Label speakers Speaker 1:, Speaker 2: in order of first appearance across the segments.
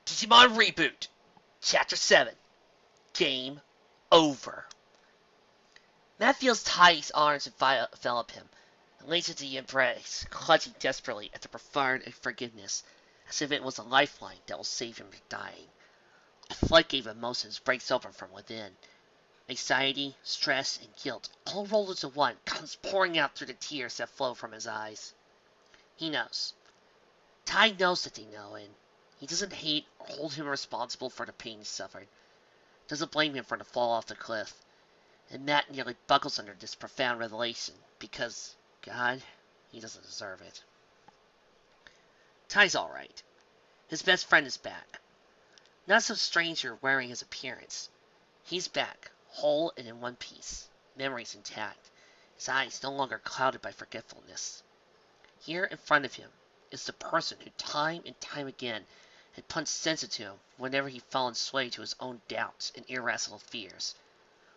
Speaker 1: Digimon Reboot, Chapter 7, Game Over. Matt feels Ty's arms envelop him, and leans into the embrace, clutching desperately at the profound forgiveness, as if it was a lifeline that will save him from dying. A floodgate of emotions breaks open from within. Anxiety, stress, and guilt, all rolled into one, comes pouring out through the tears that flow from his eyes. He knows. Ty knows that they know, and he doesn't hate or hold him responsible for the pain he suffered. Doesn't blame him for the fall off the cliff. And Matt nearly buckles under this profound revelation, because, God, he doesn't deserve it. Ty's alright. His best friend is back. Not some stranger wearing his appearance. He's back, whole and in one piece, memories intact, his eyes no longer clouded by forgetfulness. Here in front of him is the person who time and time again had punched sense into him whenever he fell sway to his own doubts and irrational fears,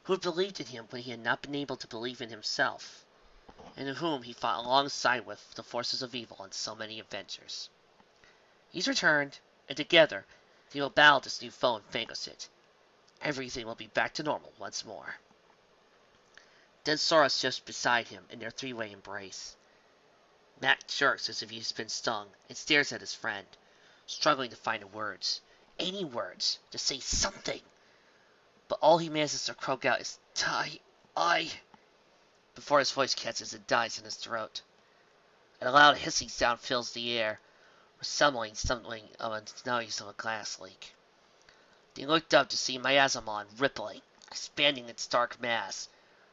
Speaker 1: who had believed in him when he had not been able to believe in himself, and in whom he fought alongside with the forces of evil on so many adventures. He's returned, and together they will battle this new foe and vanquish it. Everything will be back to normal once more. Then Sora sits beside him in their three-way embrace. Matt jerks as if he's been stung, and stares at his friend, struggling to find the words, any words, to say something. But all he manages to croak out is, Ty, before his voice catches and dies in his throat. And a loud hissing sound fills the air, resembling something of a noise of a glass leak. They looked up to see Miasmon rippling, expanding its dark mass,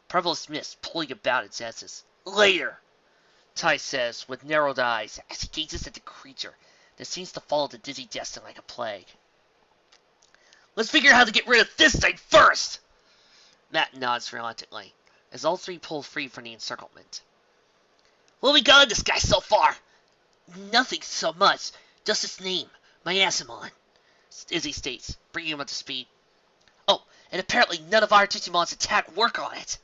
Speaker 1: purplish mist pulling about its edges. Later! Ty says, with narrowed eyes, as he gazes at the creature that seems to follow the dizzy Destin like a plague. Let's figure out how to get rid of this thing first! Matt nods reluctantly, as all three pull free from the encirclement. What have we got on this guy so far? Nothing so much, just his name, Miasmon, Izzy states, bringing him up to speed. Oh, and apparently none of our Digimon's attack work on it.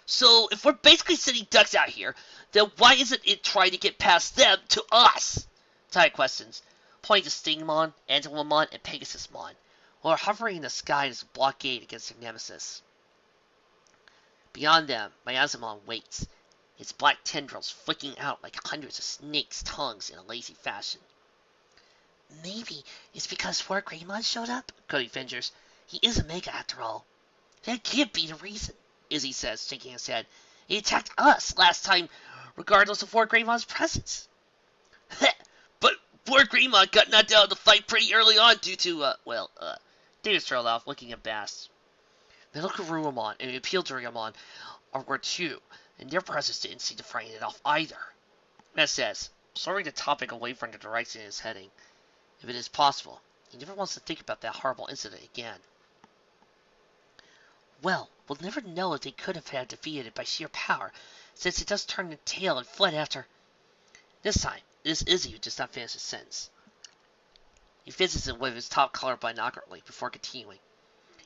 Speaker 1: So, if we're basically sitting ducks out here, then why isn't it trying to get past them to us? Ty questions, pointing to Stingmon, Angelomon, and Pegasusmon, who are hovering in the sky as a blockade against their nemesis. Beyond them, Miasmon waits, its black tendrils flicking out like hundreds of snakes' tongues in a lazy fashion. Maybe it's because War Greymon showed up, Cody ventures. He is a Mega after all. That can't be the reason, Izzy says, shaking his head. He attacked us last time, regardless of War Greymon's presence. But War Greymon got knocked out of the fight pretty early on due to, Davis trailed off, looking at Bass. Melokarumon and Appeal to Ryumon were two, and their presence didn't seem to frighten it off either. Matt says, swerving the topic away from the direction it is heading. If it is possible, he never wants to think about that horrible incident again. Well, we'll never know if they could have had defeated it by sheer power, since it does turn the tail and fled after. This time, it is Izzy who does not finish his sentence. He visits it with his top color binocularly before continuing.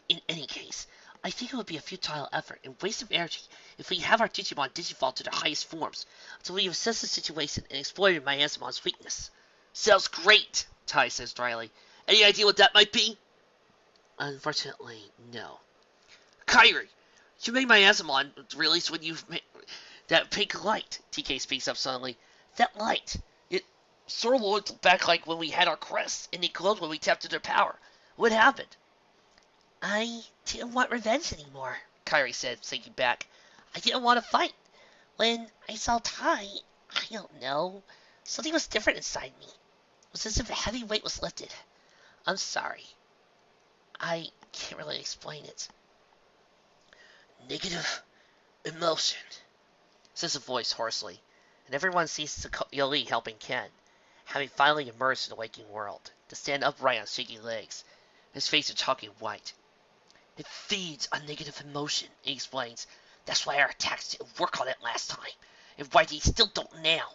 Speaker 1: In any case, I think it would be a futile effort and waste of energy if we have our Digimon digivolve to their highest forms until we have assessed the situation and exploited Miasmon's weakness. Sounds great, Ty says dryly. Any idea what that might be? Unfortunately, no. Kyrie, you made Miasmon release when you made that pink light, TK speaks up suddenly. That light, it sort of looked back like when we had our crests, and they glowed when we tapped into their power. What happened? I didn't want revenge anymore, Kyrie said, sinking back. I didn't want to fight. When I saw Ty, I don't know, something was different inside me. It was as if a heavy weight was lifted. I'm sorry. I can't really explain it. Negative emotion, says a voice hoarsely, and everyone sees Yoli helping Ken, having finally emerged in the waking world, to stand upright on shaky legs, his face a chalky white. It feeds on negative emotion, he explains. That's why our attacks didn't work on it last time, and why they still don't now.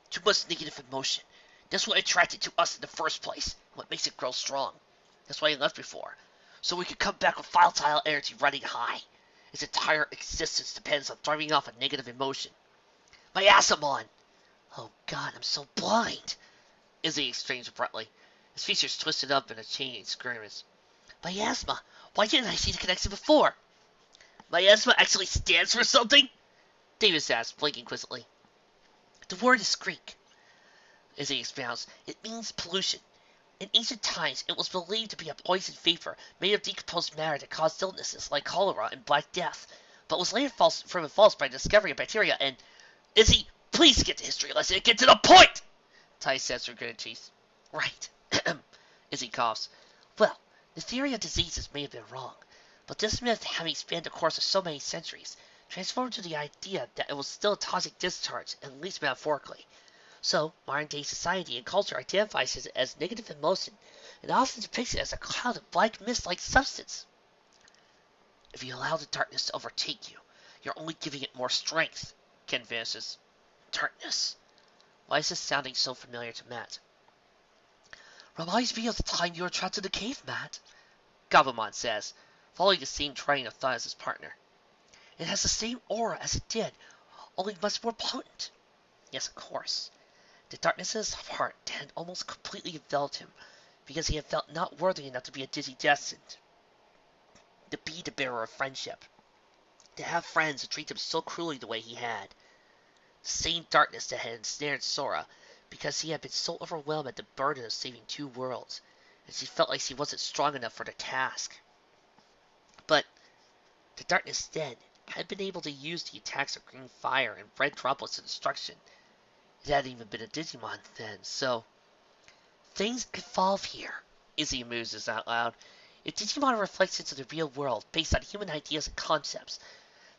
Speaker 1: Too much negative emotion. That's what attracted to us in the first place, and what makes it grow strong. That's why he left before, so we could come back with volatile energy running high. His entire existence depends on thriving off a negative emotion. Miasmon! Oh God, I'm so blind! Izzy exclaims abruptly. His features twisted up in a changing grimace. Miasma! Why didn't I see the connection before? Miasma actually stands for something? Davis asked, blinking quizzically. The word is Greek, Izzy expounds. It means pollution. In ancient times, it was believed to be a poison vapor made of decomposed matter that caused illnesses like cholera and Black Death, but was later proven false by the discovery of bacteria and... Izzy, please get the history lesson and get to the point! Ty says through gritted teeth. Right. Izzy coughs. Well, the theory of diseases may have been wrong, but this myth, having spanned the course of so many centuries, transformed to the idea that it was still a toxic discharge, at least metaphorically. So, modern-day society and culture identifies it as negative emotion and often depicts it as a cloud of black mist-like substance. If you allow the darkness to overtake you, you're only giving it more strength, Ken finishes. Darkness. Why is this sounding so familiar to Matt? Reminds me of the time you were trapped in the cave, Matt, Gabumon says, following the same train of thought as his partner. It has the same aura as it did, only much more potent. Yes, of course. The darkness in his heart had almost completely enveloped him, because he had felt not worthy enough to be a Digi destined. To be the bearer of friendship. To have friends who treat him so cruelly the way he had. The same darkness that had ensnared Sora, because he had been so overwhelmed at the burden of saving 2 worlds, and she felt like she wasn't strong enough for the task. But the darkness then had been able to use the attacks of green fire and red droplets of destruction. It hadn't even been a Digimon then, so... Things evolve here, Izzy muses out loud. If Digimon reflects into the real world based on human ideas and concepts,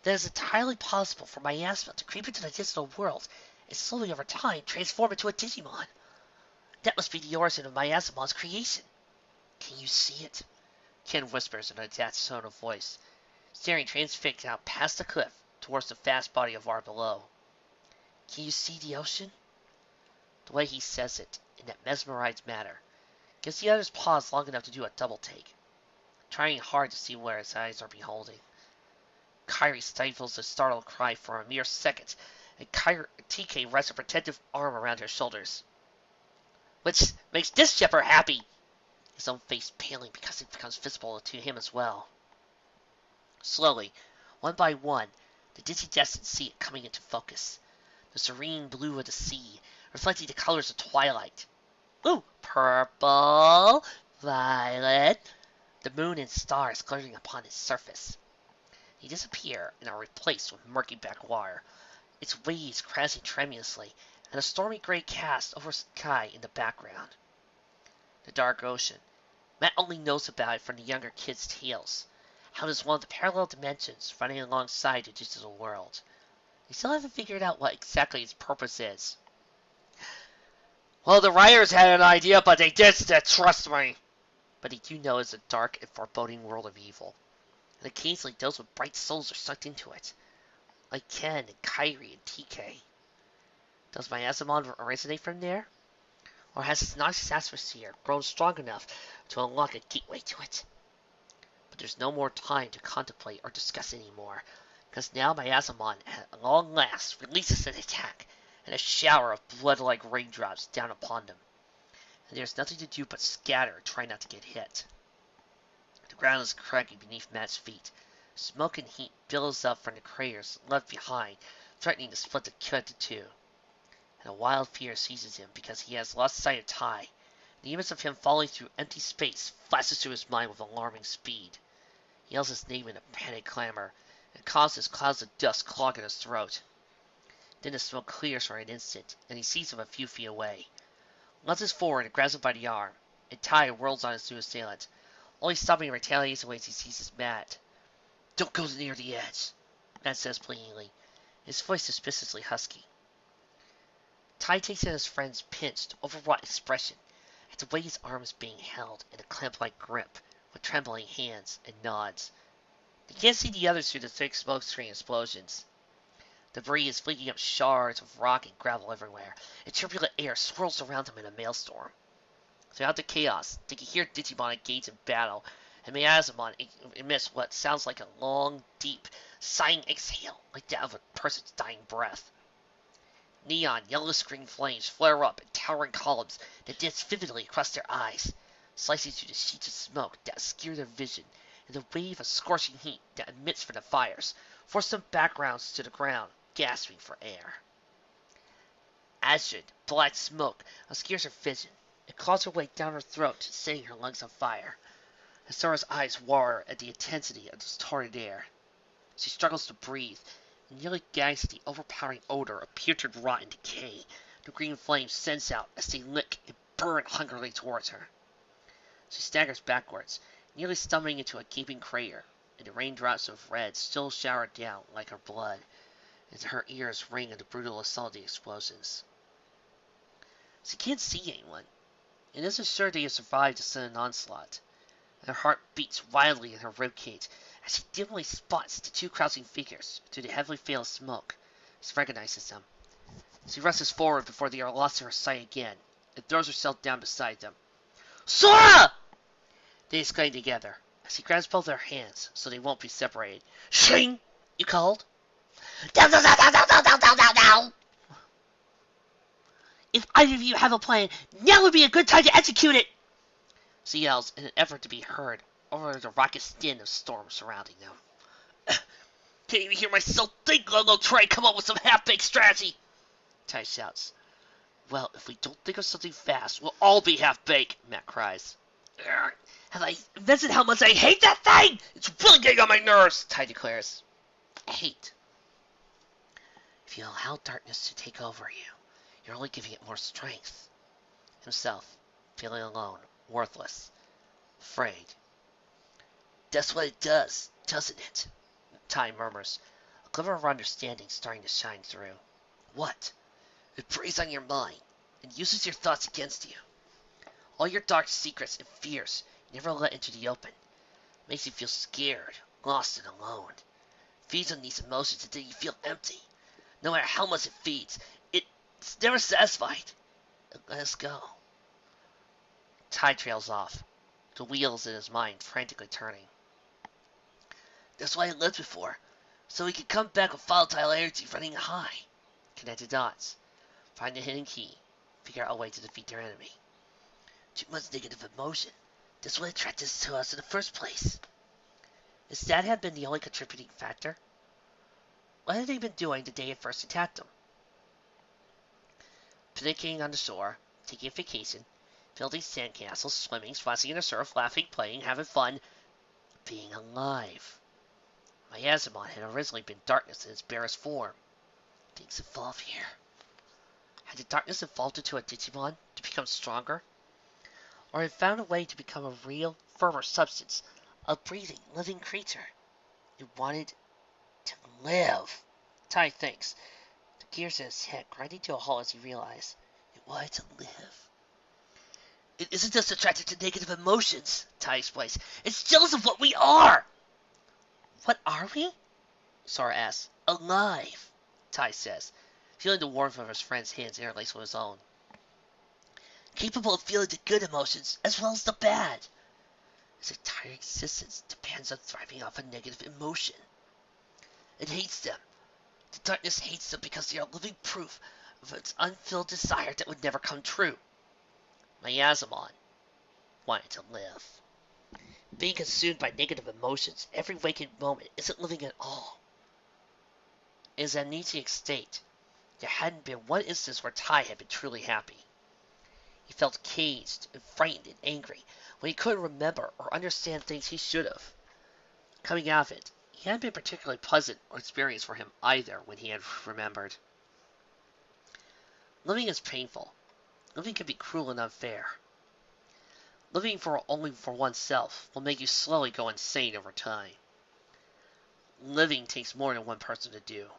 Speaker 1: then it's entirely possible for Miasma to creep into the digital world and slowly over time transform into a Digimon. That must be the origin of Miasma's creation. Can you see it? Ken whispers in a detached tone of voice, staring transfixed out past the cliff towards the vast body of water below. Can you see the ocean? The way he says it, in that mesmerized manner, gives the others pause long enough to do a double take, trying hard to see where his eyes are beholding. Kairi stifles a startled cry for a mere second, and TK rests a protective arm around her shoulders. Which makes this shepherd happy! His own face paling because it becomes visible to him as well. Slowly, one by one, the Digidestined see it coming into focus. The serene blue of the sea, reflecting the colors of twilight. Ooh, purple, violet, the moon and stars glittering upon its surface. They disappear and are replaced with murky backwater, its waves crashing tremulously, and a stormy gray cast over sky in the background. The dark ocean. Matt only knows about it from the younger kids' tales, how it is one of the parallel dimensions running alongside the digital world. They still haven't figured out what exactly its purpose is. Well, the writers had an idea, but they ditched it, trust me. But they do know it's a dark and foreboding world of evil. And occasionally those with bright souls are sucked into it. Like Ken and Kairi and TK. Does Miasma originate from there? Or has its noxious atmosphere grown strong enough to unlock a gateway to it? But there's no more time to contemplate or discuss anymore, because now Miasma at long last releases an attack, and a shower of blood-like raindrops down upon them. And there's nothing to do but scatter and try not to get hit. The ground is cracking beneath Matt's feet. Smoke and heat billows up from the craters left behind, threatening to split the kid into 2. And a wild fear seizes him because he has lost sight of Tai. The image of him falling through empty space flashes through his mind with alarming speed. He yells his name in a panic clamor, and causes clouds of dust clog in his throat. Then the smoke clears for an instant, and he sees him a few feet away. Lunges forward and grabs him by the arm, and Tai whirls on his new assailant, only stopping in retaliation when he sees his Matt. Don't go near the edge, Matt says pleadingly, his voice suspiciously husky. Tai takes in his friend's pinched, overwrought expression, at the way his arm is being held in a clamp-like grip, with trembling hands, and nods. He can't see the others through the thick smoke screen explosions. Debris is fleeking up shards of rock and gravel everywhere, and turbulent air swirls around him in a maelstrom. Throughout the chaos, they can hear Digimon engage in battle, and Miasma emits what sounds like a long, deep, sighing exhale, like that of a person's dying breath. Neon, yellow-screen flames flare up in towering columns that dance vividly across their eyes, slicing through the sheets of smoke that obscure their vision, and the wave of scorching heat that emits from the fires force them backgrounds to the ground, gasping for air. Acid, black smoke, obscures her vision. It claws her way down her throat, setting her lungs on fire. Sora's eyes water at the intensity of this torrid air. She struggles to breathe, and nearly gags at the overpowering odor of putrid rot and decay the green flames sends out as they lick and burn hungrily towards her. She staggers backwards, nearly stumbling into a gaping crater, and the raindrops of red still shower down like her blood, and her ears ring in the brutal assault of the explosions. She can't see anyone, and isn't sure they have survived the sudden onslaught. Her heart beats wildly in her ribcage as she dimly spots the two crouching figures through the heavily veiled smoke. She recognizes them. She rushes forward before they are lost to her sight again, and throws herself down beside them. "Sora!" They exclaim together, as he grabs both their hands so they won't be separated. "Shing!" you called. "Down, down, down, down, down, down, down, down, down!" "If either of you have a plan, now would be a good time to execute it!" she yells in an effort to be heard over the raucous din of storm surrounding them. "Can't even hear myself think, let alone try and come up with some half-baked strategy!" Ty shouts. "Well, if we don't think of something fast, we'll all be half-baked," Matt cries. "Have I invented how much I hate that thing? It's really getting on my nerves," Ty declares. Hate. If you allow darkness to take over you, you're only giving it more strength. Himself, feeling alone, worthless, afraid. "That's what it does, doesn't it?" Ty murmurs, a glimmer of understanding starting to shine through. "What?" "It preys on your mind, and uses your thoughts against you. All your dark secrets and fears you never let into the open. It makes you feel scared, lost, and alone. It feeds on these emotions until you feel empty. No matter how much it feeds, it's never satisfied. Let us go." Ty trails off, the wheels in his mind frantically turning. "That's why I left before, so we could come back with volatile energy running high. Connect the dots, find the hidden key, figure out a way to defeat their enemy. Too much negative emotion. That's what attracted us to us in the first place." His dad had been the only contributing factor. What had they been doing the day it first attacked them? Picnicking on the shore, taking a vacation, building sandcastles, swimming, splashing in the surf, laughing, playing, having fun, being alive. Miasmon had originally been darkness in its barest form. Things evolve here. Had the darkness evolved into a Digimon to become stronger? Or had found a way to become a real, firmer substance, a breathing, living creature? It wanted to live. Ty thinks, the gears in his head grinding to a halt as he realized it wanted to live. "It isn't just attracted to negative emotions," Ty explains. "It's jealous of what we are." "What are we?" Sora asks. "Alive," Ty says, feeling the warmth of his friend's hands interlaced with his own. "Capable of feeling the good emotions as well as the bad. Its entire existence depends on thriving off a negative emotion. It hates them. The darkness hates them because they are living proof of its unfilled desire that would never come true. Miasmon wanted to live. Being consumed by negative emotions every waking moment isn't living at all. In his amnesiac state, there hadn't been one instance where Ty had been truly happy. He felt caged and frightened and angry when he couldn't remember or understand things he should have. Coming out of it, he hadn't been particularly pleasant or experience for him either when he had remembered. Living is painful. Living can be cruel and unfair. Living only for oneself will make you slowly go insane over time. Living takes more than one person to do.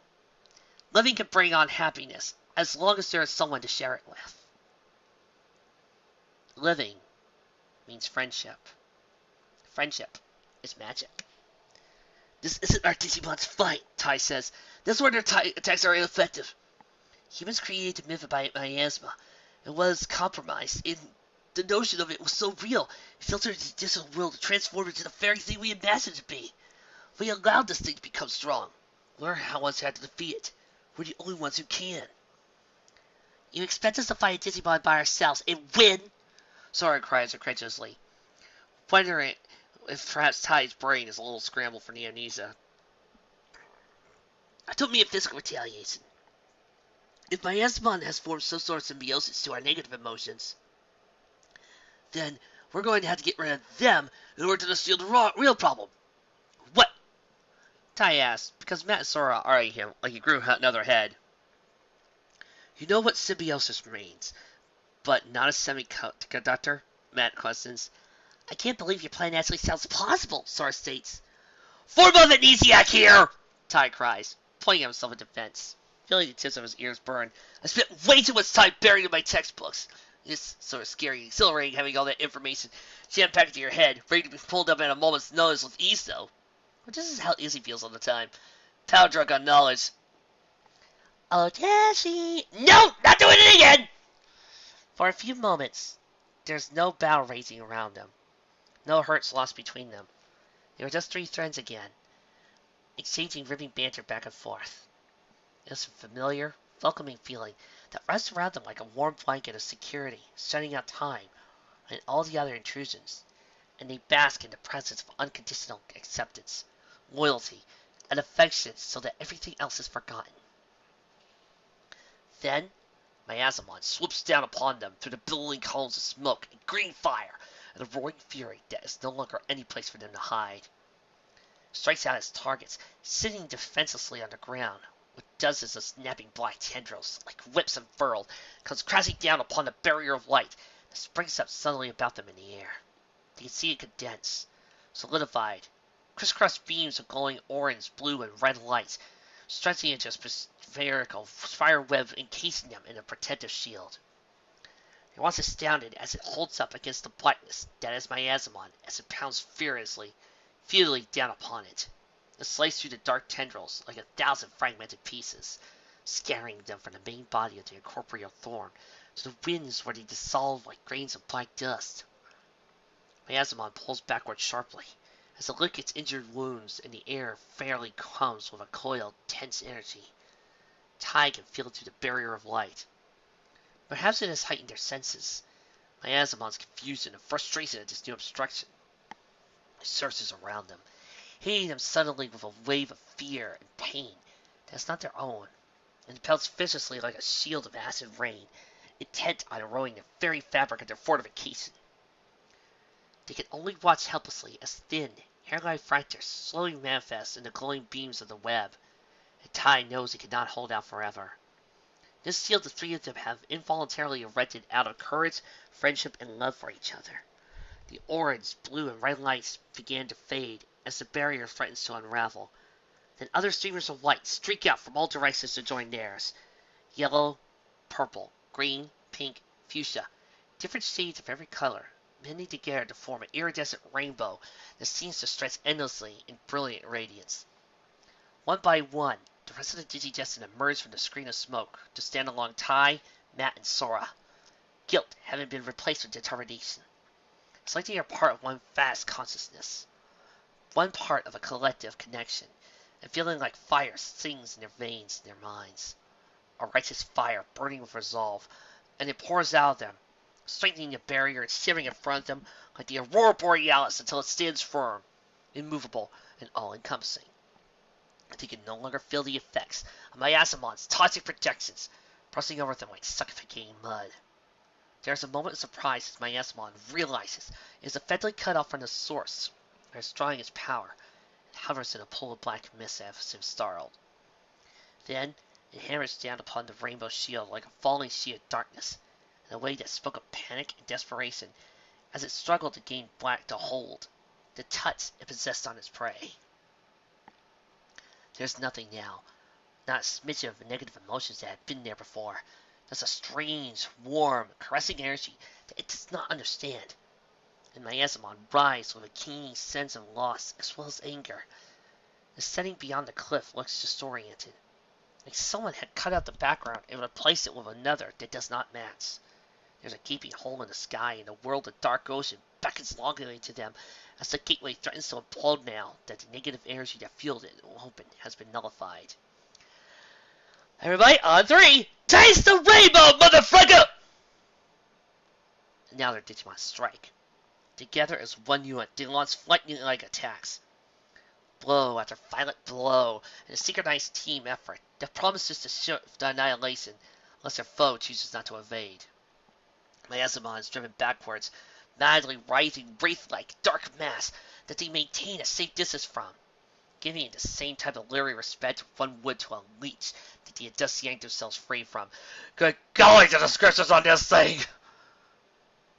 Speaker 1: Living can bring on happiness as long as there is someone to share it with. Living means friendship. Friendship is magic. "This isn't our Digimon's fight," Ty says. "This is where their attacks are ineffective. Humans created the myth by miasma, and was compromised, and the notion of it was so real, it filtered into the digital world and transformed into the very thing we imagined it to be. We allowed this thing to become strong. Learn how once had to defeat it. We're the only ones who can." You expect us to fight a Digimon by ourselves and win? Sora cries incredulously, wondering if perhaps Ty's brain is a little scrambled for amnesia. I don't mean a physical retaliation. If my Asmon has formed some sort of symbiosis to our negative emotions, then we're going to have to get rid of them in order to steal the real problem. What? Ty asked, because Matt and Sora are eyeing him like he grew another head. You know what symbiosis means, but not a semiconductor? Matt questions. I can't believe your plan actually sounds plausible, Sora states. Form of amnesiac here! Ty cries, pointing at himself in defense. Feeling the tips of his ears burn. I spent way too much time buried in my textbooks. It's sort of scary and exhilarating having all that information jam-packed into your head, ready to be pulled up at a moment's notice with ease, though. But this is how Izzy feels all the time. Power drunk on knowledge. Oh, Dashi! No! Not doing it again! For a few moments, there's no battle raging around them. No hurts lost between them. They were just three friends again, exchanging ribbing banter back and forth. It was a familiar, welcoming feeling that wraps around them like a warm blanket of security, shutting out time and all the other intrusions, and they bask in the presence of unconditional acceptance, loyalty, and affection so that everything else is forgotten. Then, Miasmon swoops down upon them through the billowing columns of smoke and green fire and a roaring fury that is no longer any place for them to hide. Strikes out its targets, sitting defenselessly on the ground, with dozens of snapping black tendrils, like whips unfurled, comes crashing down upon the barrier of light that springs up suddenly about them in the air. They can see it condense, solidified, crisscross beams of glowing orange, blue, and red lights, stretching into a spherical fire web encasing them in a protective shield. They watch astounded as it holds up against the blackness that is Miasmon as it pounds futilely down upon it. It slices through the dark tendrils like 1,000 fragmented pieces, scattering them from the main body of the incorporeal thorn to the winds where they dissolve like grains of black dust. Miasmon pulls backward sharply as it licks its injured wounds, and the air fairly hums with a coiled, tense energy. Ty can feel it through the barrier of light. Perhaps it has heightened their senses. Miasmon's confusion and frustration at this new obstruction. It surges around them, hitting them suddenly with a wave of fear and pain that is not their own, and pelts viciously like a shield of acid rain, intent on eroding the very fabric of their fortification. They can only watch helplessly as thin, hair-like fractures slowly manifest in the glowing beams of the web, and Ty knows he cannot hold out forever. This shield the three of them have involuntarily erected out of courage, friendship, and love for each other. The orange, blue, and red lights begin to fade as the barrier threatens to unravel. Then other streamers of light streak out from all directions to join theirs. Yellow, purple, green, pink, fuchsia. Different shades of every color, blending together to form an iridescent rainbow that seems to stretch endlessly in brilliant radiance. One by one, the rest of the Digidestined emerge from the screen of smoke to stand along Ty, Matt, and Sora. Guilt having been replaced with determination. It's like they are part of one vast consciousness, one part of a collective connection, and feeling like fire sings in their veins and their minds. A righteous fire burning with resolve, and it pours out of them, strengthening the barrier and searing in front of them like the aurora borealis until it stands firm, immovable, and all-encompassing. They can no longer feel the effects of Miasmon's toxic projections pressing over them like suffocating mud. There is a moment of surprise as Miasmon realizes it is effectively cut off from the source that is drawing its power, and hovers in a pool of black mist as if startled. Then it hammers down upon the rainbow shield like a falling sheet of darkness, in a way that spoke of panic and desperation as it struggled to gain black to hold, to touch and possess on its prey. There's nothing now, not a smidgen of the negative emotions that had been there before. There's a strange, warm, caressing energy that it does not understand. And Miasmon writhes with a keen sense of loss as well as anger. The setting beyond the cliff looks disoriented, like someone had cut out the background and replaced it with another that does not match. There's a gaping hole in the sky, and the world of dark ocean beckons longingly to them as the gateway threatens to implode now that the negative energy that fueled it open has been nullified. Everybody, on three! Taste the rainbow, motherfucker! And now their Digimon strike. Together as one unit, they launch lightning-like attacks. Blow after violent blow, in a synchronized team effort that promises to shift the annihilation unless their foe chooses not to evade. Miasmon is driven backwards, madly writhing wraith-like dark mass that they maintain a safe distance from, giving it the same type of leery respect one would to a leech that they had just yanked themselves free from. Good golly, the descriptions on this thing!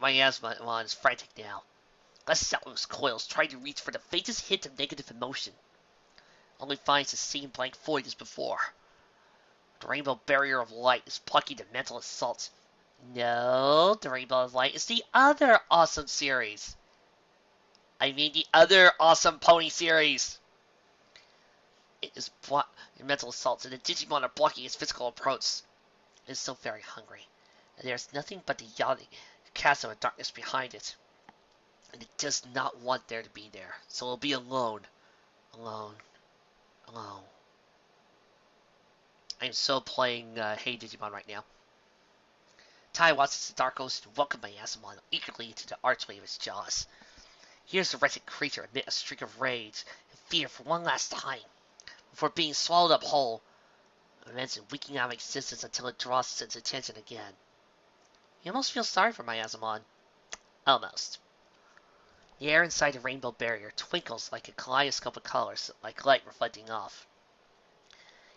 Speaker 1: Miasmon is frantic now. Lets out loose coils, trying to reach for the faintest hint of negative emotion. Only finds the same blank void as before. The rainbow barrier of light is plucking the mental assault. No, the rainbow of light is the other awesome series. I mean the other awesome pony series. It is mental assaults, and the Digimon are blocking its physical approach. It is so very hungry, and there is nothing but the yawning chasm of darkness behind it. And it does not want there to be there, so it'll be alone. Alone. Alone. I am so playing Hey Digimon right now. Tai watches the dark ocean welcome Miasmon eagerly into the archway of its jaws. Here's the wretched creature emit a streak of rage and fear for one last time, before being swallowed up whole, immense and weakening out of existence until it draws its attention again. You almost feel sorry for Miasmon. Almost. The air inside the rainbow barrier twinkles like a kaleidoscope of colors, like light reflecting off.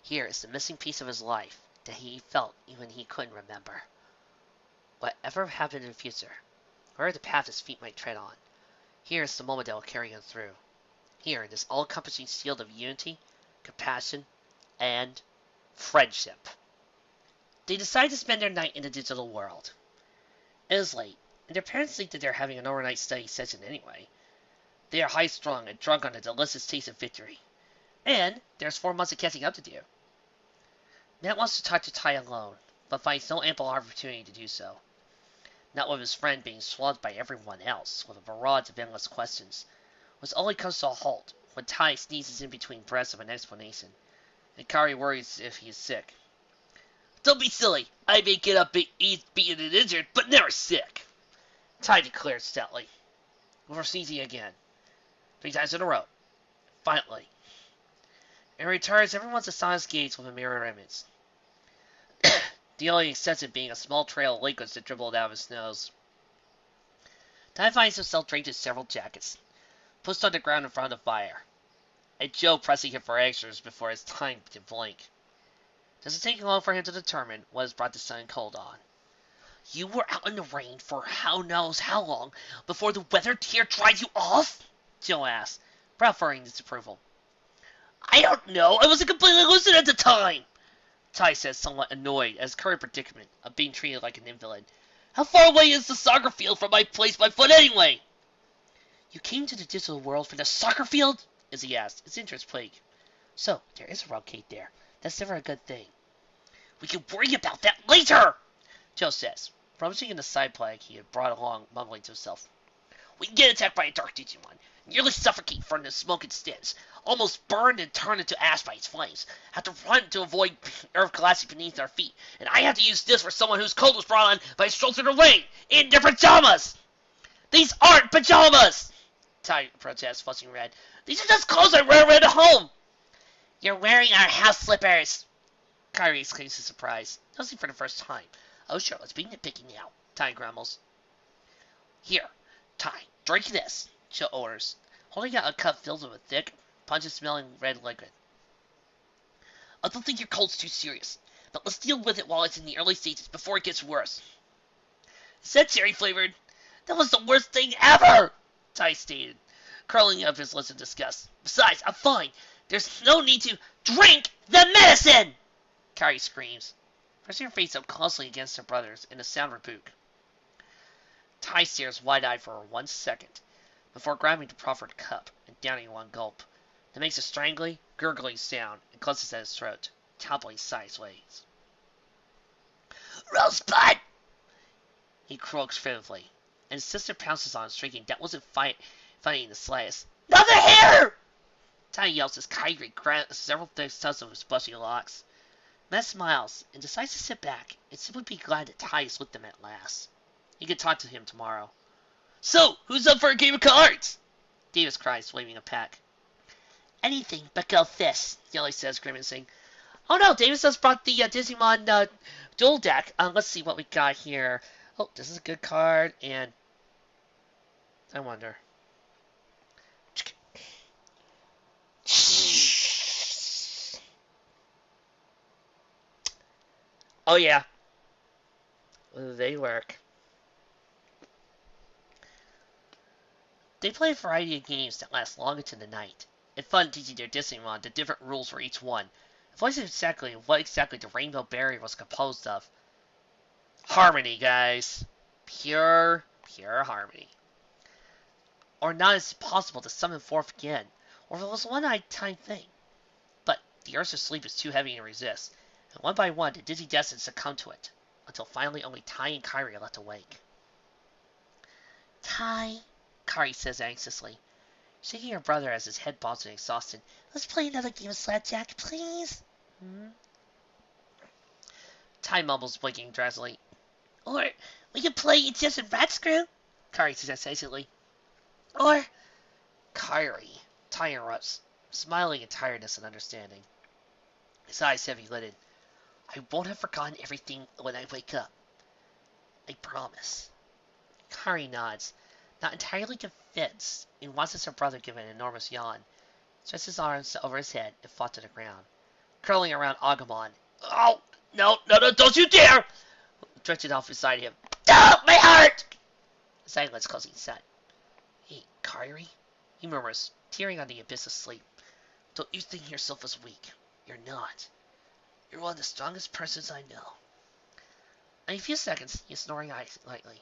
Speaker 1: Here is the missing piece of his life that he felt even he couldn't remember. Whatever happened in the future, wherever the path his feet might tread on, here is the moment that will carry him through. Here in this all-encompassing shield of unity, compassion, and friendship. They decide to spend their night in the digital world. It is late, and their parents think that they're having an overnight study session anyway. They are high-strung and drunk on the delicious taste of victory. And there's 4 months of catching up to do. Matt wants to talk to Tai alone, but finds no ample opportunity to do so. Not with his friend being swamped by everyone else with a barrage of endless questions, which only comes to a halt when Tai sneezes in between breaths of an explanation, and Kari worries if he is sick. Don't be silly. I may get up beaten and injured, but never sick, Tai declared stoutly, before sneezing again, 3 times in a row. Finally. And returns everyone's astonished gaze with a mirror image. The only exception being a small trail of liquids that dribbled out of his nose. Tai finds himself draped in several jackets, pushed on the ground in front of the fire, and Joe pressing him for answers before his time to blink. Does it take long for him to determine what has brought the sun and cold on? You were out in the rain for how knows how long before the weather here dried you off? Joe asked, brow furrowing disapproval. I don't know. I wasn't completely lucid at the time, Tai says, somewhat annoyed at his current predicament of being treated like an invalid. How far away is the soccer field from my place by foot anyway? You came to the digital world for the soccer field? Izzy asked, his interest plagued. So, there is a route gate there. That's never a good thing. We can worry about that later, Joe says, rummaging in the side plank he had brought along, mumbling to himself. We can get attacked by a dark Digimon, nearly suffocate from the smoke and stench, almost burned and turned into ash by its flames, have to run to avoid earth collapsing beneath our feet, and I have to use this for someone whose coat was brought on by a stroll through the rain, in their pajamas! These aren't pajamas! Tai protests, flushing red. These are just clothes I wear around at home! You're wearing our house slippers! Kyrie exclaims in surprise, noticing for the first time. Oh sure, let's be nitpicky now, Tai grumbles. Here, Tai, drink this, Joe orders, holding out a cup filled with a thick, pungent-smelling red liquid. I don't think your cold's too serious, but let's deal with it while it's in the early stages before it gets worse. Is that cherry-flavored? That was the worst thing ever, Tai stated, curling up his lips in disgust. Besides, I'm fine. There's no need to drink the medicine! Kari screams, pressing her face up closely against her brother's in a sound rebuke. Tai stares wide-eyed for 1 second, before grabbing the proffered cup and downing 1 gulp, that makes a strangling, gurgling sound and clutches at his throat, toppling sideways. Rosebud! He croaks furtively, and his sister pounces on him, shrieking that wasn't funny in the slightest. Another hair! Tai yells as Kyrie grabs several thick tufts of his bushy locks. Matt smiles and decides to sit back and simply be glad that Tai is with them at last. He can talk to him tomorrow. So, who's up for a game of cards? Davis cries, waving a pack. Anything but go fish, Yelly says, grimacing. Oh no, Davis just brought the Digimon dual deck. Let's see what we got here. Oh, this is a good card, and I wonder. Oh yeah, they work. They play a variety of games that last long into the night. It's fun teaching their Digimon the different rules for each one. Avoid exactly what exactly the rainbow barrier was composed of. Harmony, guys. Pure harmony. Or not as possible to summon forth again, or if it was a one-time thing. But the urge to sleep is too heavy to resist, and one by one the Digidestined succumb to it, until finally only Tai and Kairi are left awake. Tai, Kairi says anxiously, shaking her brother as his head bobs in exhaustion. Let's play another game of slapjack, please. Tai mumbles, blinking drowsily. Or we can play It's and Rat Screw, Kairi says hesitantly. Or Kairi, Tai interrupts, smiling in tiredness and understanding. His eyes heavy-lidded. I won't have forgotten everything when I wake up. I promise. Kairi nods, not entirely convinced, and watches her brother give an enormous yawn, stretches his arms over his head, and fall to the ground, curling around Agumon. Oh, no, don't you dare! Stretching off beside him. Oh, my heart! Silence causing set. Hey, Kairi? He murmurs, tearing on the abyss of sleep. Don't you think yourself as weak? You're not. You're one of the strongest persons I know. In a few seconds, he is snoring lightly.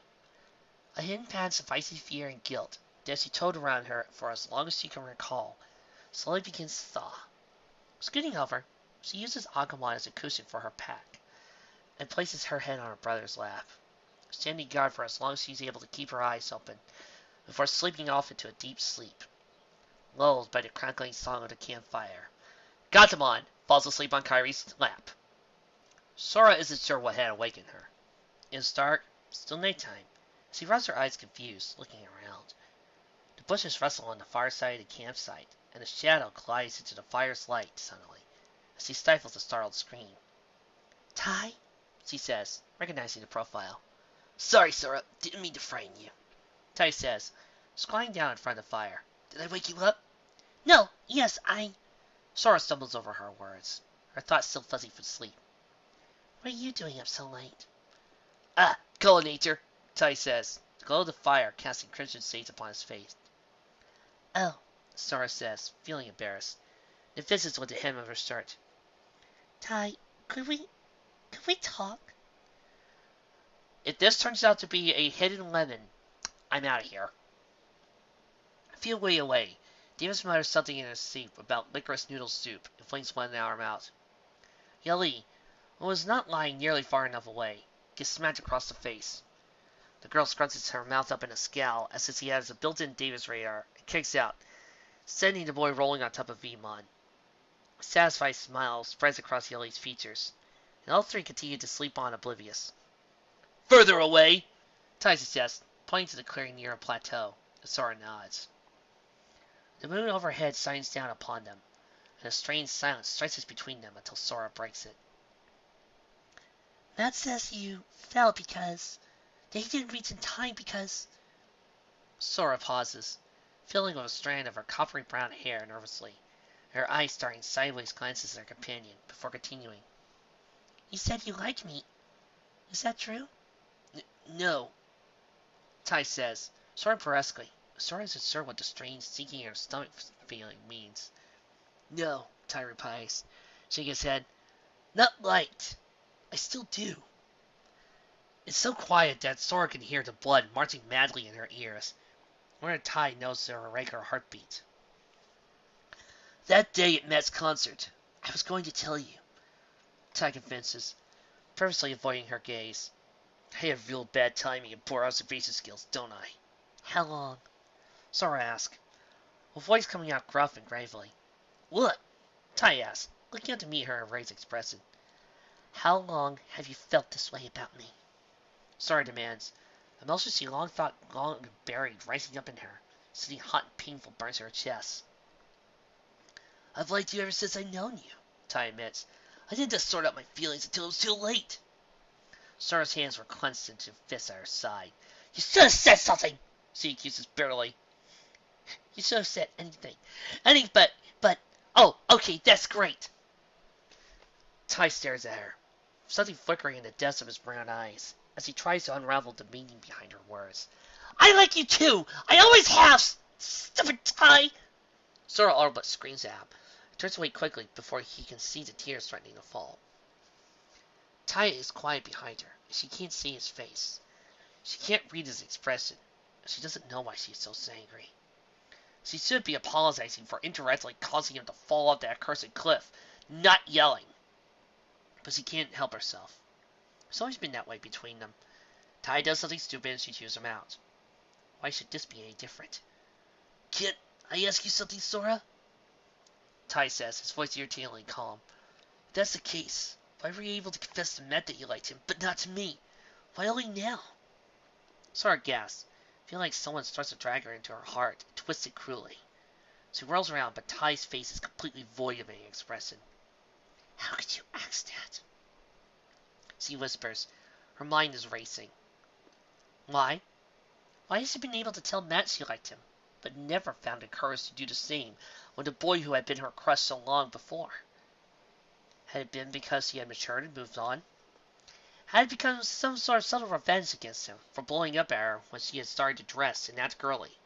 Speaker 1: A hidden pattern of icy fear and guilt that she told around her for as long as she can recall, slowly begins to thaw. Scooting over, she uses Agumon as a cushion for her pack, and places her head on her brother's lap, standing guard for as long as she's able to keep her eyes open, before slipping off into a deep sleep, lulled by the crackling song of the campfire. Gatomon falls asleep on Kairi's lap. Sora isn't sure what had awakened her. It's dark, still nighttime, as she rubs her eyes confused, looking around. The bushes rustle on the far side of the campsite, and a shadow glides into the fire's light suddenly, as she stifles a startled scream. Tai? She says, recognizing the profile. Sorry, Sora, didn't mean to frighten you. Tai says, squatting down in front of the fire. Did I wake you up? No, yes, Sora stumbles over her words, her thoughts still fuzzy from sleep. What are you doing up so late? Culinate, Tai says, the glow of the fire casting crimson shades upon his face. Oh, Sora says, feeling embarrassed, and fizzes with the hem of her shirt. Tai, could we talk? If this turns out to be a hidden lemon, I'm out of here. A few way away, Davis mutters something in his sleep about licorice noodle soup and flings one in our mouth. Yali, who was not lying nearly far enough away, gets smacked across the face. The girl scrunches her mouth up in a scowl as if he has a built-in Davis radar and kicks out, sending the boy rolling on top of Vmon. A satisfied smile spreads across Yali's features, and all three continue to sleep on oblivious. Further away, Tai suggests, pointing to the clearing near a plateau, as Sora nods. The moon overhead shines down upon them, and a strange silence stretches between them until Sora breaks it. Matt says you fell because... that he didn't reach in time because... Sora pauses, fiddling with a strand of her coppery brown hair nervously, her eyes starting sideways glances at her companion, before continuing. You said you liked me. Is that true? No, Tai says, sort of brusquely. Sora isn't sure what the strange sinking in her stomach feeling means. No, Tai replies, shaking his head. Not liked. I still do. It's so quiet that Sora can hear the blood marching madly in her ears. Where Tai knows their irregular heartbeat. That day at Matt's concert, I was going to tell you, Tai convinces, purposely avoiding her gaze. I have real bad timing and poor observation skills, don't I? How long? Sora asks, her voice coming out gruff and gravely. What? Tai asks, looking out to meet her raised expression. How long have you felt this way about me? Sora demands. Emotions she long thought long buried rising up in her, sending hot and painful burns to her chest. I've liked you ever since I've known you, Tai admits. I didn't just sort out my feelings until it was too late. Sora's hands were clenched into fists at her side. You should have said something, she accuses bitterly. You should have said anything. Oh, okay, that's great. Tai stares at her, something flickering in the depths of his brown eyes, as he tries to unravel the meaning behind her words. I like you too! I always have! Stupid Tai! Sora all but screams at him, turns away quickly before he can see the tears threatening to fall. Tai is quiet behind her, and she can't see his face. She can't read his expression. She doesn't know why she's so angry. She should be apologizing for indirectly causing him to fall off that accursed cliff, not yelling. But she can't help herself. It's always been that way between them. Tai does something stupid and she chews him out. Why should this be any different? Can't I ask you something, Sora? Tai says, his voice irritatingly calm. If that's the case, why were you able to confess to Matt that you liked him, but not to me? Why only now? Sora gasps, feeling like someone starts to drag her into her heart and twist it cruelly. She whirls around, but Tai's face is completely void of any expression. How could you ask that? She whispers. Her mind is racing. Why? Why has she been able to tell Matt she liked him, but never found the courage to do the same with the boy who had been her crush so long before? Had it been because he had matured and moved on? Had it become some sort of subtle revenge against him for blowing up at her when she had started to dress and act girly,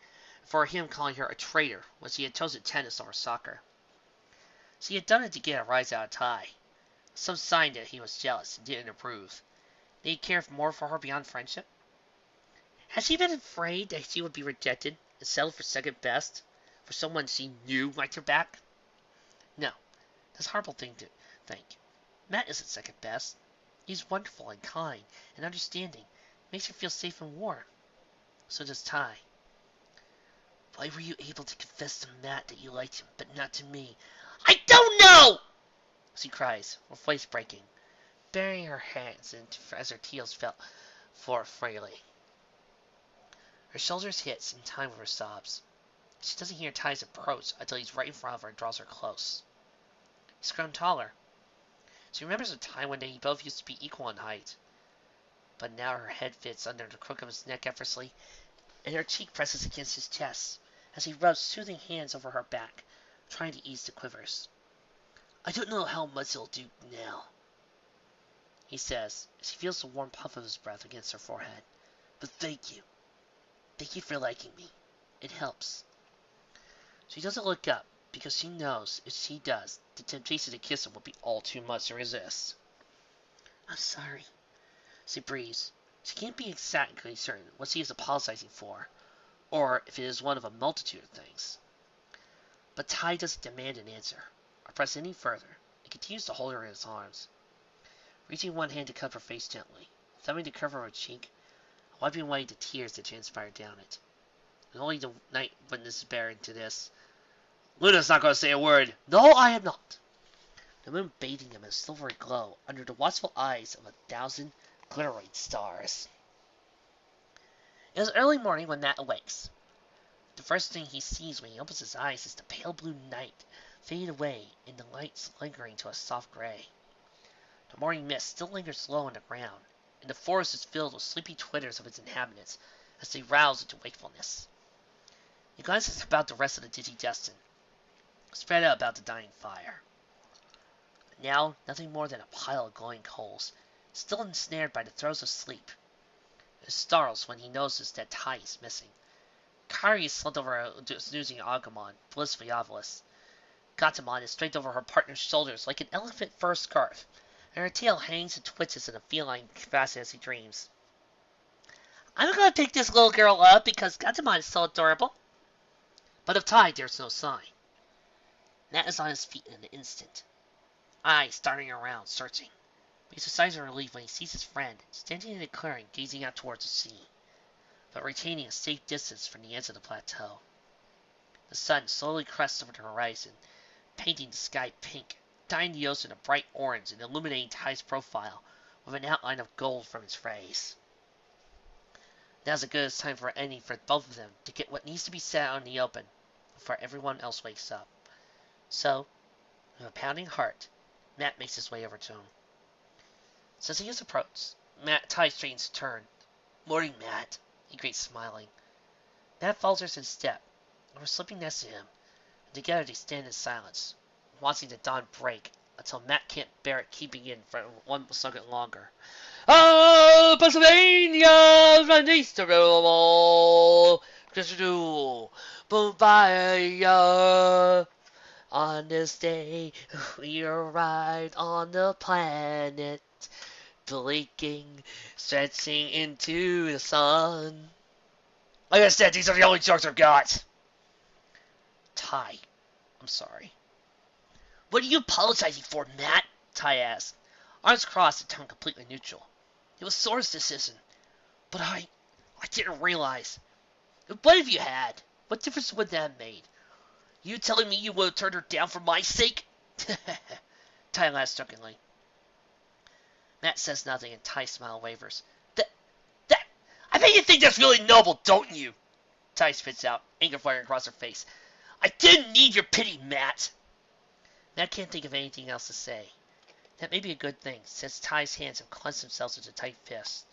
Speaker 1: for him calling her a traitor when she had chosen tennis over soccer? She had done it to get a rise out of Tai, some sign that he was jealous and didn't approve. Did he care more for her beyond friendship? Had she been afraid that she would be rejected and settled for second best for someone she knew liked her back? No, that's a horrible thing to think. Matt isn't second best. He's wonderful and kind and understanding. Makes her feel safe and warm. So does Tai. Why were you able to confess to Matt that you liked him, but not to me? I don't know! She cries, her voice breaking, burying her hands as her tears fell forth freely. Her shoulders hit in time with her sobs. She doesn't hear Tai's approach until he's right in front of her and draws her close. He's grown taller. She remembers a time when they both used to be equal in height. But now her head fits under the crook of his neck effortlessly, and her cheek presses against his chest as he rubs soothing hands over her back, trying to ease the quivers. I don't know how much it'll do now, he says, as he feels the warm puff of his breath against her forehead. But thank you. Thank you for liking me. It helps. She doesn't look up, because she knows if she does, the temptation to kiss him will be all too much to resist. I'm sorry, she breathes. She can't be exactly certain what she is apologizing for, or if it is one of a multitude of things. But Tai doesn't demand an answer, or press any further, and continues to hold her in his arms, reaching one hand to cup her face gently, thumbing to cover her cheek, wiping away the tears that transpired down it. And only the night witnesses bear into this. Luna's not going to say a word. No, I am not. The moon bathing him in a silvery glow under the watchful eyes of 1,000 glittering stars. It is early morning when Matt awakes. The first thing he sees when he opens his eyes is the pale blue night fade away and the lights lingering to a soft gray. The morning mist still lingers low on the ground, and the forest is filled with sleepy twitters of its inhabitants as they rouse into wakefulness. He glances about the rest of the Digidestin, spread out about the dying fire. Now, nothing more than a pile of glowing coals, still ensnared by the throes of sleep. He startles when he notices that Tai is missing. Kairi is slumped over snoozing Agumon, blissfully obvious. Gatomon is draped over her partner's shoulders like an elephant fur scarf, and her tail hangs and twitches in a feline fashion as he dreams. I'm going to pick this little girl up because Gatomon is so adorable. But of Tai, there's no sign. Nat is on his feet in an instant, eyes darting around, searching. But he sighs of relief when he sees his friend, standing in a clearing, gazing out towards the sea, but retaining a safe distance from the edge of the plateau. The sun slowly crests over the horizon, painting the sky pink, dyeing the ocean a bright orange and illuminating Ty's profile with an outline of gold from his face. Now's as good a time for any for both of them to get what needs to be said out in the open before everyone else wakes up. So, with a pounding heart, Matt makes his way over to him. As he is approached, Ty straightens to turn. "Morning, Matt," he greets, smiling. Matt falters in step, and we're slipping next to him, and together they stand in silence, watching the dawn break until Matt can't bear it keeping in for 1 second longer. "Oh, Pennsylvania, my niece to roll, Christmas, Bombaya. On this day, we arrived on the planet, blinking, stretching into the sun." Like I said, these are the only jokes I've got. Ty, I'm sorry. "What are you apologizing for, Matt?" Ty asked, arms crossed and tone completely neutral. "It was Sora's decision, but I didn't realize. What if you had? What difference would that have made? You telling me you would have turned her down for my sake?" Ty laughs jokingly. Matt says nothing, and Ty's smile wavers. I bet you think that's really noble, don't you?" Ty spits out, anger flaring across her face. "I didn't need your pity, Matt." Matt can't think of anything else to say. That may be a good thing, since Ty's hands have clenched themselves into tight fists,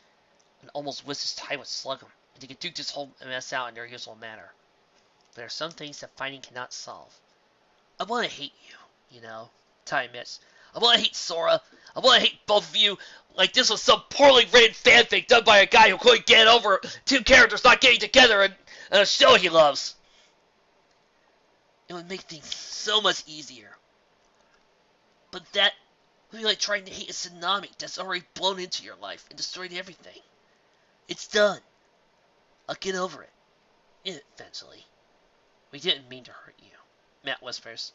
Speaker 1: and almost wishes Ty would slug him, and they could duke this whole mess out in their usual manner. But there are some things that fighting cannot solve. "I want to hate you, you know," Ty admits. "I want to hate Sora. I want to hate both of you like this was some poorly written fanfic done by a guy who couldn't get over two characters not getting together in a show he loves. It would make things so much easier. But that would be like trying to hate a tsunami that's already blown into your life and destroyed everything. It's done. I'll get over it. Eventually. We didn't mean to hurt you," Matt whispers.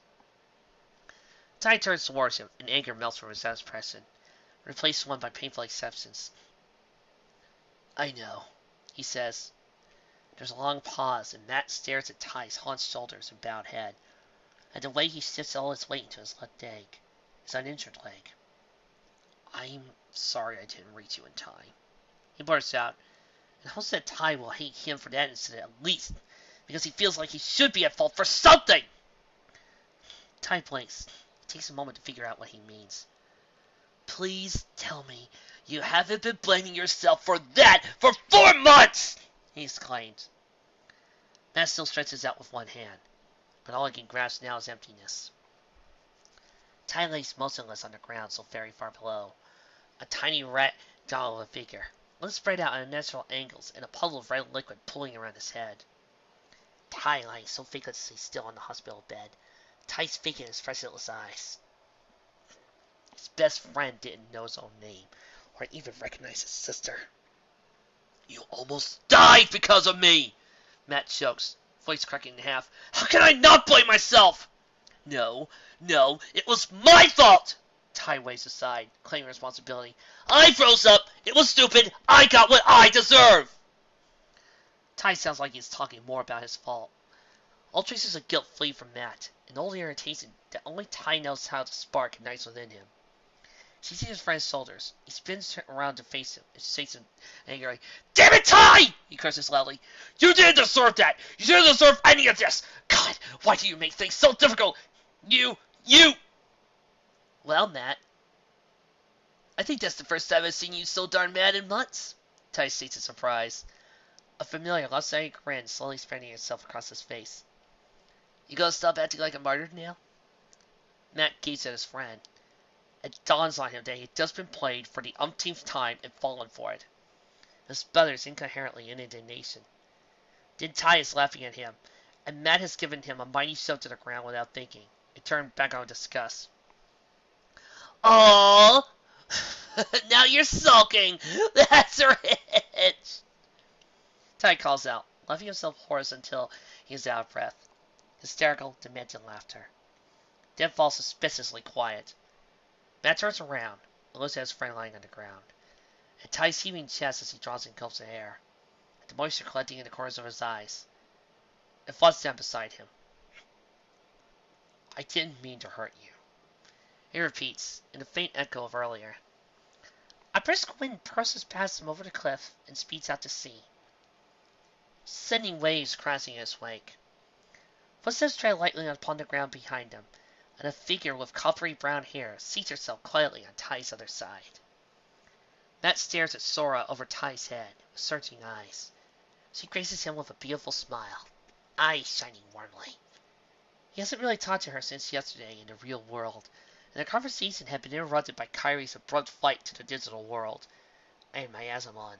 Speaker 1: Ty turns towards him, and anger melts from his expression, replaced one by painful acceptance. "I know," he says. There's a long pause, and Matt stares at Ty's hunched shoulders and bowed head, at the way he shifts all his weight into his left leg, his uninjured leg. "I'm sorry I didn't reach you in time," he bursts out, and hopes that Ty will hate him for that incident at least, because he feels like he should be at fault for something. Ty blinks. It takes a moment to figure out what he means. "Please tell me you haven't been blaming yourself for that for 4 months!" he exclaims. Matt still stretches out with one hand, but all he can grasp now is emptiness. Ty lays motionless on the ground so very far below, a tiny rat doll of a figure, limbs spread out at unnatural angles and a puddle of red liquid pooling around his head. Ty lying so facelessly still on the hospital bed, Ty's vacant, expressionless eyes. His best friend didn't know his own name, or even recognize his sister. "You almost died because of me!" Matt chokes, voice cracking in half. "How can I not blame myself?" No, it was my fault!" Ty waves aside, claiming responsibility. "I froze up! It was stupid! I got what I deserve!" Ty sounds like he's talking more about his fault. All traces of guilt flee from Matt, and all the irritation that only Ty knows how to spark ignites within him. He sees his friend's shoulders. He spins around to face him and shakes him angrily. "Damn it, Ty!" he curses loudly. "You didn't deserve that! You didn't deserve any of this! God, why do you make things so difficult? You... Well, Matt, I think that's the first time I've seen you so darn mad in months," Ty states in surprise. A familiar lopsided grin slowly spreading itself across his face. "You gonna stop acting like a martyr now?" Matt gazes at his friend. It dawns on him that he had just been played for the umpteenth time and fallen for it. He sputters incoherently in indignation. Then Ty is laughing at him, and Matt has given him a mighty shove to the ground without thinking. It turned back on disgust. "Oh, now you're sulking. That's rich!" Ty calls out, laughing himself hoarse until he is out of breath. Hysterical, demented laughter. Then falls suspiciously quiet. Matt turns around and looks at his friend lying on the ground, and Ty's heaving chest as he draws in gulps of air, and the moisture collecting in the corners of his eyes. It floods down beside him. "I didn't mean to hurt you. He repeats, in a faint echo of earlier. A brisk wind pushes past him over the cliff and speeds out to sea, sending waves crashing in his wake. Footsteps tread lightly upon the ground behind him, and a figure with coppery brown hair seats herself quietly on Ty's other side. Matt stares at Sora over Ty's head with searching eyes. She graces him with a beautiful smile, eyes shining warmly. He hasn't really talked to her since yesterday in the real world, and their conversation had been interrupted by Kyrie's abrupt flight to the digital world and Miasmon.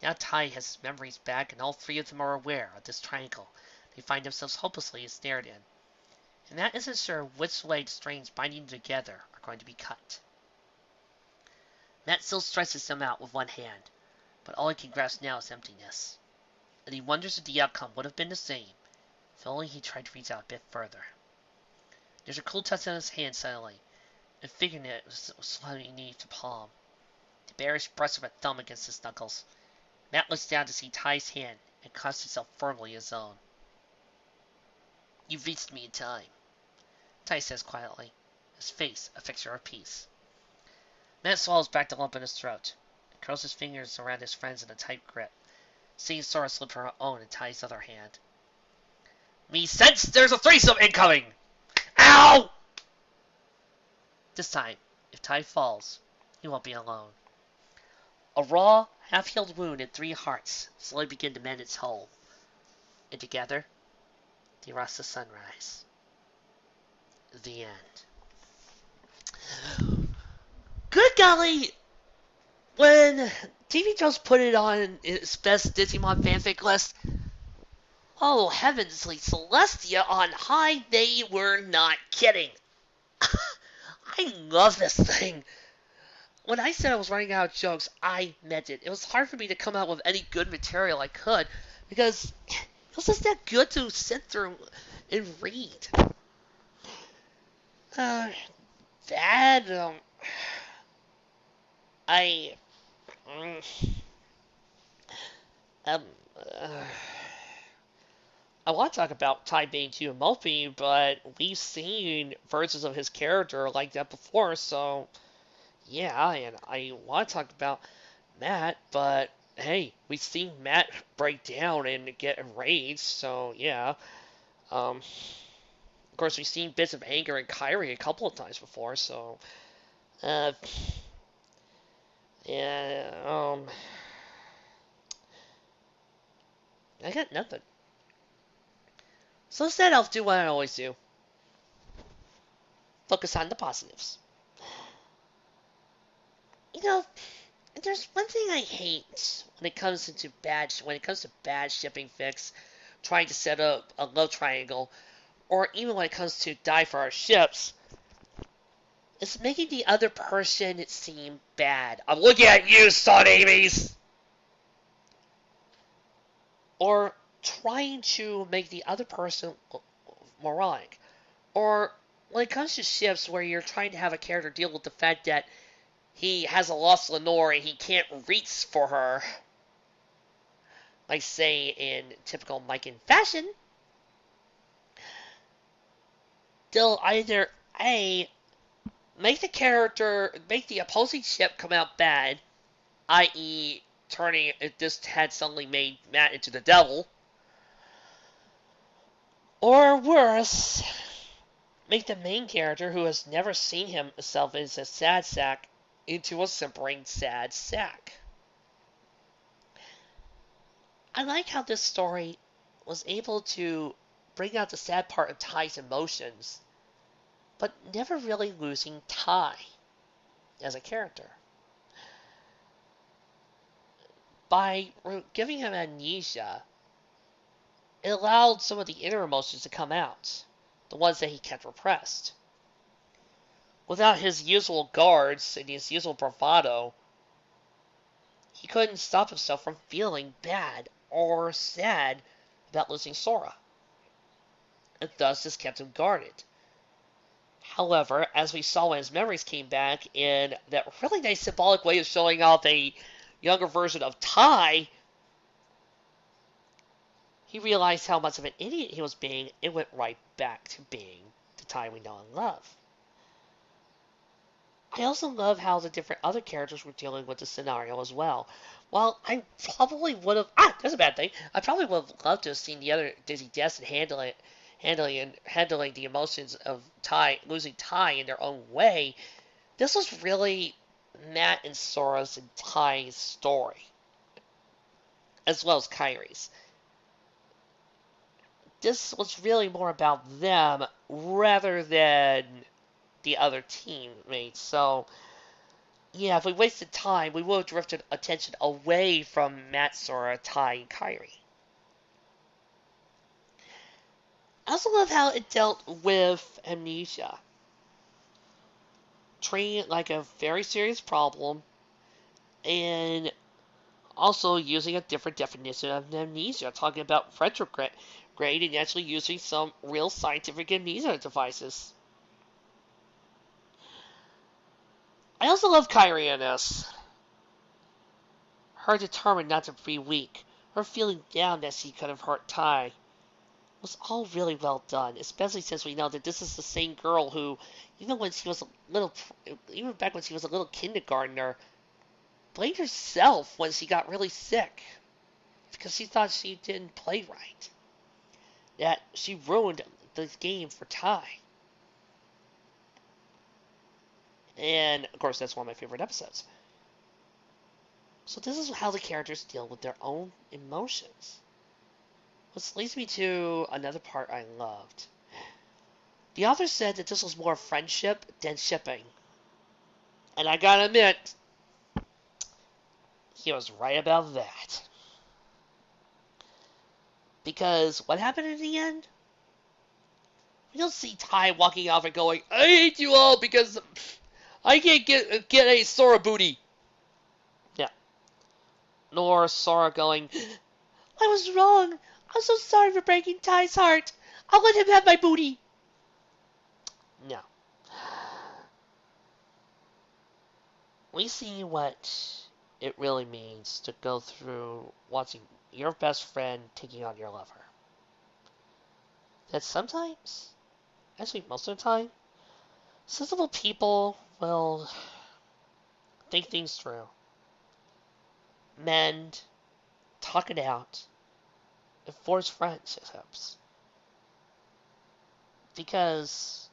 Speaker 1: Now Ty has his memories back, and all three of them are aware of this triangle they find themselves hopelessly ensnared in, and Matt isn't sure which way the strings binding them together are going to be cut. Matt still stretches them out with one hand, but all he can grasp now is emptiness, and he wonders if the outcome would have been the same if only he tried to reach out a bit further. There's a cool touch on his hand suddenly, and fingernail was sliding beneath the palm. The bearish brush of a thumb against his knuckles. Matt looks down to see Ty's hand and clasps itself firmly in his own. You've reached me in time, Ty says quietly, his face a fixture of peace. Matt swallows back the lump in his throat and curls his fingers around his friends in a tight grip, seeing Sora slip her own in Ty's other hand. Me sense there's a threesome incoming! Ow! This time, if Ty falls, he won't be alone. A raw, half-healed wound and 3 hearts slowly begin to mend its hole, and together they watch the sunrise. The end. Good golly! When TV Jones put it on its best Digimon fanfic list, oh heavensly Celestia on high, they were not kidding. I love this thing. When I said I was running out of jokes, I meant it. It was hard for me to come out with any good material I could, because it was just that good to sit through and read. That, I, um, I want to talk about Ty being too mopey, but we've seen versions of his character like that before, so yeah, and I want to talk about Matt, but hey, we've seen Matt break down and get enraged, so yeah. Of course, we've seen bits of anger in Kyrie a couple of times before, so yeah, I got nothing. So instead, I'll do what I always do. Focus on the positives. You know, there's one thing I hate when it comes to bad shipping fix, trying to set up a love triangle, or even when it comes to die for our ships, it's making the other person seem bad. I'm looking at you, Son Ames! Or trying to make the other person moronic. Or when it comes to ships where you're trying to have a character deal with the fact that he has a lost Lenore and he can't reach for her, like say in typical Mikan fashion, they'll either A, make the opposing ship come out bad, i.e. turning if this had suddenly made Matt into the devil, or worse, make the main character, who has never seen himself as a sad sack, into a simpering sad sack. I like how this story was able to bring out the sad part of Ty's emotions, but never really losing Ty as a character. By giving him amnesia, it allowed some of the inner emotions to come out, the ones that he kept repressed. Without his usual guards and his usual bravado, he couldn't stop himself from feeling bad or sad about losing Sora, and thus this kept him guarded. However, as we saw when his memories came back in that really nice symbolic way of showing off a younger version of Ty, he realized how much of an idiot he was being and went right back to being the Ty we know and love. I also love how the different other characters were dealing with the scenario as well. Well, I probably would have. That's a bad thing. I probably would have loved to have seen the other Dizzy Destin handling the emotions of Tai losing Tai in their own way. This was really Matt and Sora's and Tai's story, as well as Kyrie's. This was really more about them rather than the other teammates. So, yeah, if we wasted time, we would have drifted attention away from Matt, Sora, Tai, and Kyrie. I also love how it dealt with amnesia, treating it like a very serious problem, and also using a different definition of amnesia, talking about retrograde and actually using some real scientific amnesia devices. I also love Kyrie in this. Her determined not to be weak, her feeling down that she could have hurt Tai, was all really well done, especially since we know that this is the same girl who, even when she was a little, even back when she was a little kindergartner, blamed herself when she got really sick because she thought she didn't play right. That she ruined the game for Tai. And of course, that's one of my favorite episodes. So this is how the characters deal with their own emotions. Which leads me to another part I loved. The author said that this was more friendship than shipping. And I gotta admit, he was right about that. Because what happened in the end? We don't see Tai walking off and going, I hate you all because I can't get a Sora booty. Yeah. Nor Sora going, I was wrong. I'm so sorry for breaking Tai's heart. I'll let him have my booty. No. We see what it really means to go through watching your best friend taking on your lover. That sometimes, actually most of the time, sensible people will think things through, mend, talk it out, and forge friendships. Because,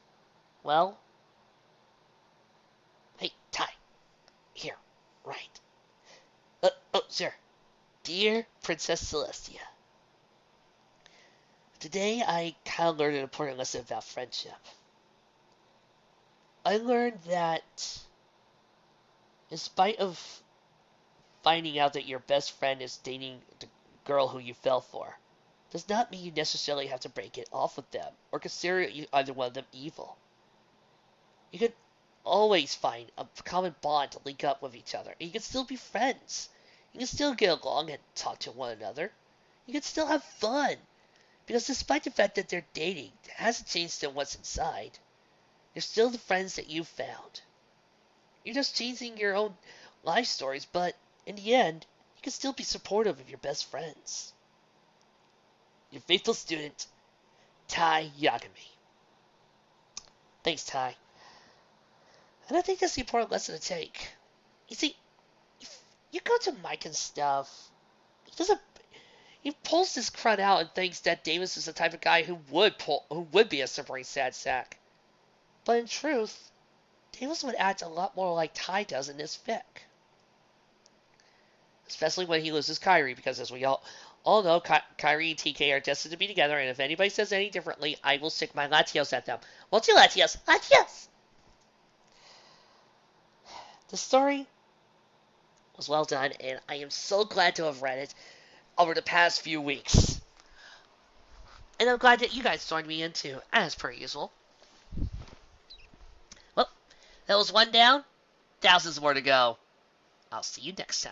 Speaker 1: well, hey, Tai, here, right. Oh, sir. Dear Princess Celestia, today I kind of learned an important lesson about friendship. I learned that in spite of finding out that your best friend is dating the girl who you fell for, does not mean you necessarily have to break it off with them or consider either one of them evil. You can always find a common bond to link up with each other, and you can still be friends. You can still get along and talk to one another. You can still have fun. Because despite the fact that they're dating, it hasn't changed in what's inside. They're still the friends that you found. You're just changing your own life stories, but in the end, you can still be supportive of your best friends. Your faithful student, Tai Yagami. Thanks, Tai. And I think that's the important lesson to take. You see, if you go to Mike and stuff, he pulls this crud out and thinks that Davis is the type of guy who would be a suffering sad sack. But in truth, Davis would act a lot more like Tai does in this fic. Especially when he loses Kyrie, because as we all know, Kyrie and TK are destined to be together, and if anybody says any differently, I will stick my Latios at them. Won't you, Latios? Latios! The story was well done, and I am so glad to have read it over the past few weeks. And I'm glad that you guys joined me in too, as per usual. Well, that was one down, thousands more to go. I'll see you next time.